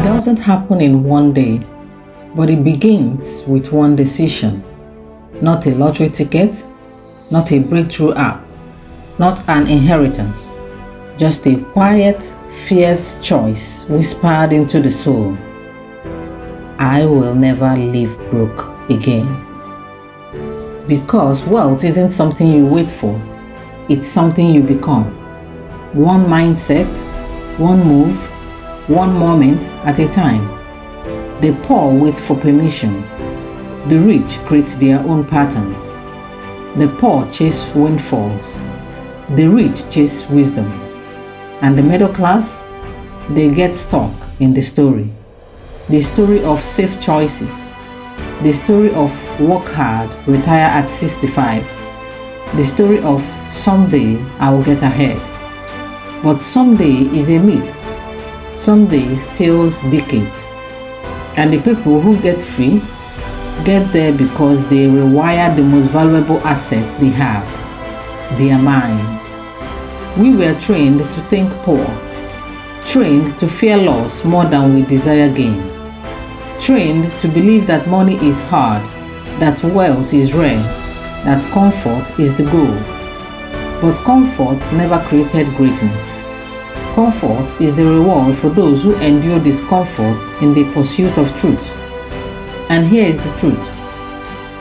doesn't happen in one day, but it begins with one decision. Not a lottery ticket, not a breakthrough app, not an inheritance, just a quiet, fierce choice whispered into the soul. I will never live broke again. Because wealth isn't something you wait for, it's something you become. One mindset, one move, one moment at a time. The poor wait for permission. The rich create their own patterns. The poor chase windfalls. The rich chase wisdom. And the middle class, they get stuck in the story. The story of safe choices. The story of work hard, retire at 65. The story of someday I will get ahead. But someday is a myth. Someday steals decades. And the people who get free get there because they rewire the most valuable asset they have, their mind. We were trained to think poor, trained to fear loss more than we desire gain, trained to believe that money is hard, that wealth is rare, that comfort is the goal. But comfort never created greatness. Comfort is the reward for those who endure discomfort in the pursuit of truth. And here is the truth.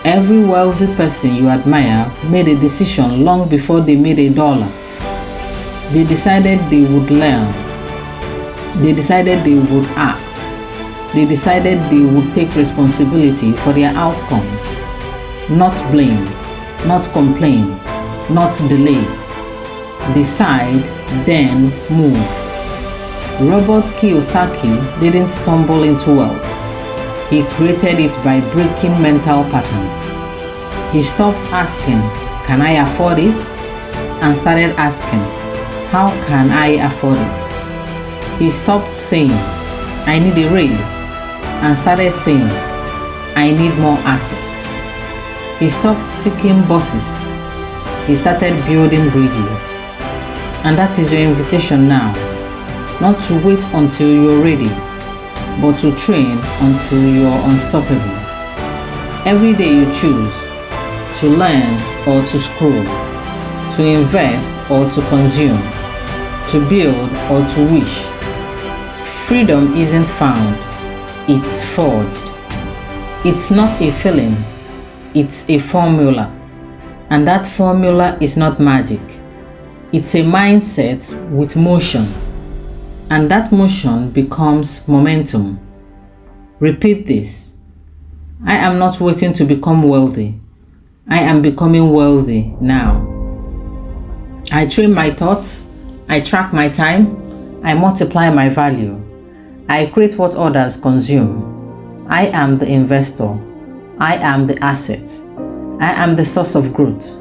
Every wealthy person you admire made a decision long before they made $1. They decided they would learn. They decided they would act. They decided they would take responsibility for their outcomes. Not blame, not complain, not delay. Decide, then move. Robert Kiyosaki didn't stumble into wealth. He created it by breaking mental patterns. He stopped asking, "Can I afford it?" and started asking, "How can I afford it?" He stopped saying, "I need a raise," and started saying, "I need more assets." He stopped seeking bosses. He started building bridges. And that is your invitation now. Not to wait until you're ready, but to train until you're unstoppable. Every day you choose to learn or to scroll, to invest or to consume, to build or to wish. Freedom isn't found, it's forged. It's not a feeling, it's a formula. And that formula is not magic. It's a mindset with motion. And that motion becomes momentum. Repeat this. I am not waiting to become wealthy. I am becoming wealthy now. I train my thoughts. I track my time. I multiply my value. I create what others consume. I am the investor. I am the asset. I am the source of growth.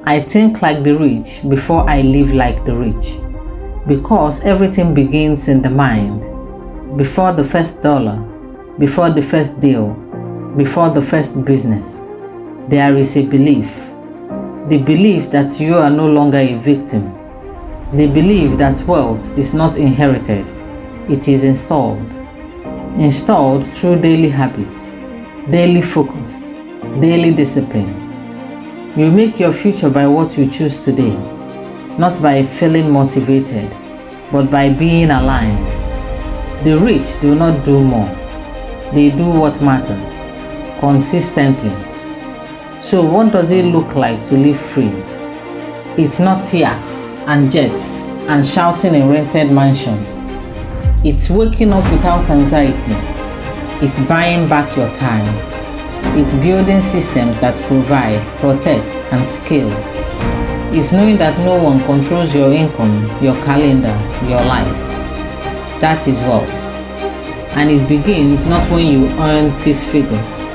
I think like the rich before I live like the rich. Because everything begins in the mind. Before the first $1, before the first deal, before the first business, there is a belief. The belief that you are no longer a victim. The belief that wealth is not inherited, it is installed. Installed through daily habits, daily focus, daily discipline. You make your future by what you choose today, not by feeling motivated, but by being aligned. The rich do not do more. They do what matters, consistently. So what does it look like to live free? It's not yachts and jets and shouting in rented mansions. It's waking up without anxiety. It's buying back your time. It's building systems that provide, protect, and scale. It's knowing that no one controls your income, your calendar, your life. That is wealth. And it begins not when you earn 6 figures,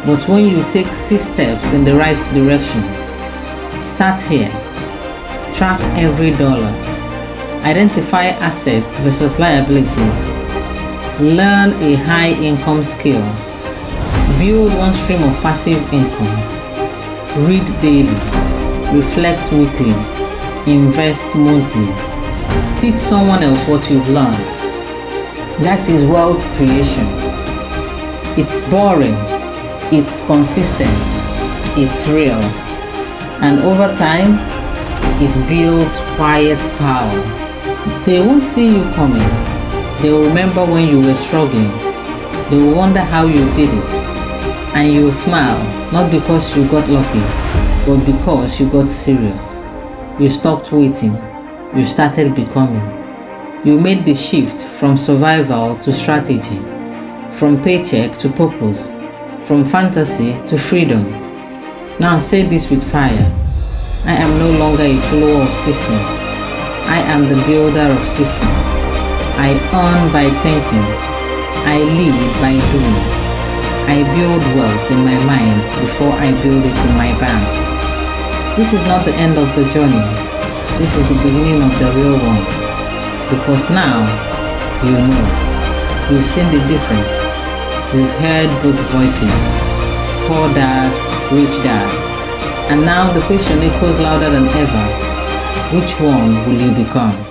but when you take 6 steps in the right direction. Start here. Track every dollar. Identify assets versus liabilities. Learn a high income skill. Build one stream of passive income. Read daily. Reflect weekly. Invest monthly. Teach someone else what you've learned. That is wealth creation. It's boring, it's consistent, it's real, and over time, it builds quiet power. They won't see you coming. They will remember when you were struggling. They will wonder how you did it. And you will smile, not because you got lucky, but because you got serious. You stopped waiting. You started becoming. You made the shift from survival to strategy, from paycheck to purpose, from fantasy to freedom. Now say this with fire. I am no longer a follower of systems. I am the builder of systems. I earn by thinking. I lead by doing. I build wealth in my mind before I build it in my bank. This is not the end of the journey. This is the beginning of the real one. Because now, you know. You've seen the difference. You've heard both voices. Poor dad, rich dad. And now the question echoes louder than ever. Which one will you become?